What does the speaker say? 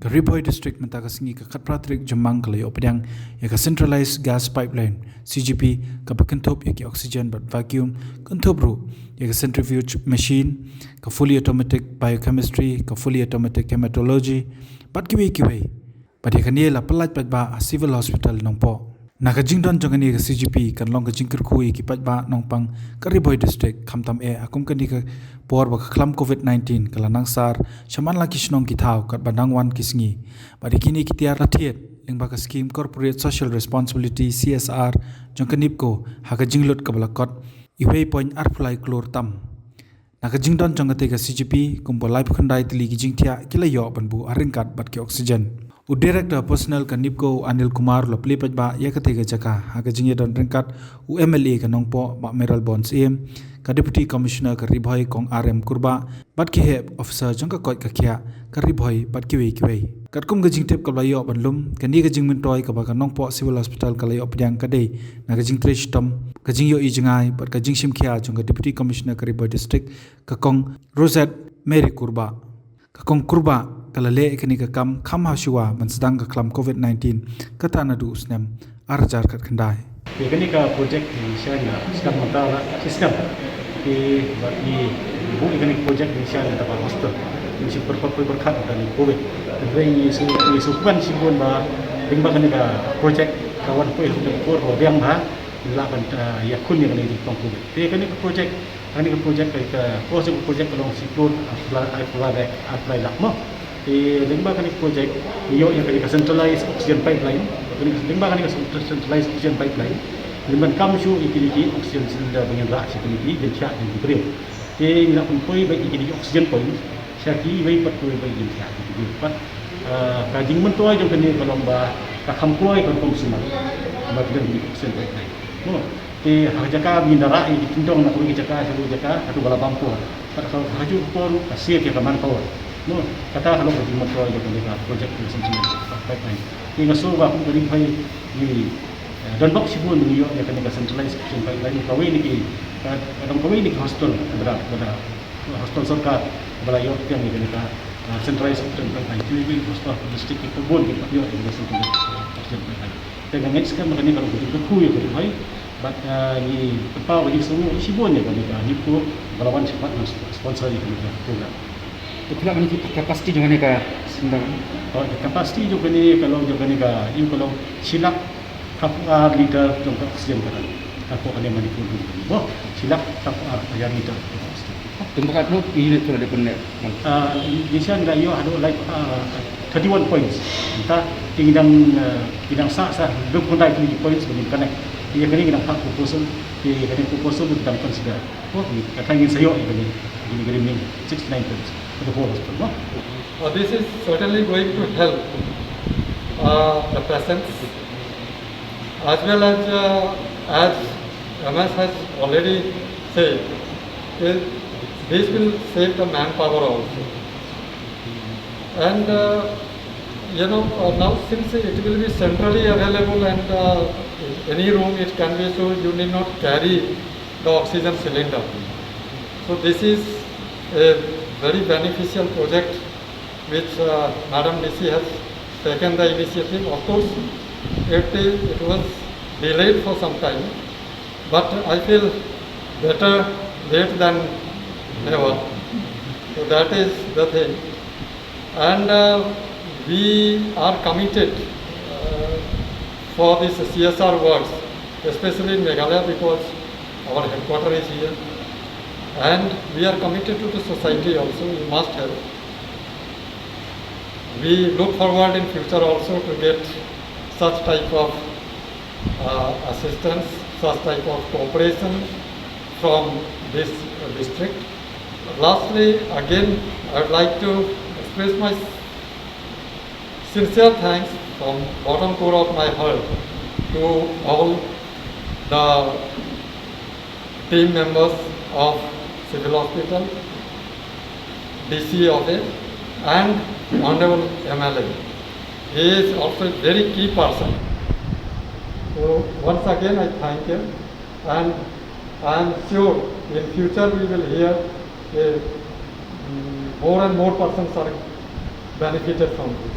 Ri Bhoi district menta ka singi ka khatpratrik jamang kalai opdyang ya ka centralized gas pipeline CGP ka pakentop ya ki oxygen but vacuum kentop ru ya ka centrifuge machine ka fully automatic biochemistry ka fully automatic hematology pat kiwi but ya ka nie la pelat pat ba civil hospital Nongpoh na ka jingdon jongani ka CGP kan long ka jingkir kui ki pat ba nongpang ka Ri Bhoi district khamtam akum kan ni ka por ba khlam COVID-19 kala nang sar shaman la kishnong ki thau kat badang wan kisngi badi kini kitiar lathiet lingba ka scheme corporate social responsibility CSR jongkanip ko ha ka jinglot ka balakot iwei point arflai klor tam na ka jingdon jongate ka CGP kumpo life khandai tili ki jingthia kilayo banbu aringkat bat ki oxygen u director personal ka nipko Anil Kumar lo plipat ba yakate ka jaka ha ka jingedon ringkat u MLA ka Nongpoh ba Meral Bonds em ka deputy commissioner ka Ri Bhoi kong RM kurba bat ki he officer jongka koi ka khia ka Ri Bhoi bat ki wei kat kum ga jingtep ka layo banlum ka ni ga jingmyntoi ka ba ka Nongpoh Civil Hospital ka layo pdyang ka dei na ga jingtre stom ka jingïohi jngai bat ka jingsim khia jongka deputy commissioner ka Ri Bhoi district ka kong Rosette Mary kurba ka kong kurba kala le ikani ka kam kham ha shuwa man sedang ka klam COVID-19 kata na du usnem arjar kat khandai ini ka project di sana sekarang mentara sistem di bagi bu ini project di sana dapat hospital ini si berkat dari COVID dan ini sukuan si pun bah tinggal ini ka project kawan pun itu pun robiang bah dilakukan ya kun yang ini di COVID ini ka project ka project kalau si pun apply lah mah di tinggal ini project iyo yang ka centralized oxygen pipeline tinggal kan ka centralized oxygen pipeline liman kam shu ikiliki oxygen cylinder dengan rak sikiliki dan syak dan diberi te nak pun baik ikiliki oxygen point syaki baik pat poi baik dan syak diberi pat ka jingmyntoi jong kene kalau ba ka khamkoi kon konsumer ba dan di oxygen pipeline no te hajaka bindara iki tindong nak pergi jaka salu jaka atu bala bampu pat kalau haju pun kasih ke kaman power no kata kalau jingmyntoi jong kene ka project centralized pipeline ini so ba pun Ri Bhoi ni dan bak sibun ni yo ya kan ka centralized oxygen pipeline kawai ni ki kadang kawai ni hospital berada hospital sarkar bala yo yang ni kan ka centralized oxygen pipeline ni hospital district itu bon ki yo ni centralized oxygen pipeline dengan next kan makani kalau betul ku yo Ri Bhoi but ni apa bagi semua sibun ya kan ni ko balawan cepat sponsor ni program Itulah mana kapasiti juga ni ka sendang. Oh, kapasiti juga ni kalau kalau silap kapal liter untuk oksigen kan. Aku ada manipul dulu. Oh, silap kapal ajar liter oksigen. Tempat tu unit tu ada pun. Di sana yo ada like 31 points. Entah tinggal sah 20 points begini kan. Ia kini kita hak proposal, ia kini proposal itu kita consider. Oh, kata ingin saya ini 69 points for the whole hospital. This is certainly going to help the patients as well as MS has already said. This will save the manpower also, and now since it will be centrally available and any room it can be, so you need not carry the oxygen cylinder. So this is a very beneficial project which Madam DC has taken the initiative. Of course, it was delayed for some time, but I feel better late than never. So that is the thing, and we are committed for this CSR works, especially in Meghalaya because our headquarters is here, and we are committed to the society also. We must help. We look forward in future also to get such type of assistance, such type of cooperation from this district. Lastly, again, I would like to express my sincere thanks from bottom core of my heart to all the team members of Civil Hospital, DC office, and Honorable MLA. He is also a very key person. So once again I thank him, and I am sure in future we will hear more and more persons are benefited from this.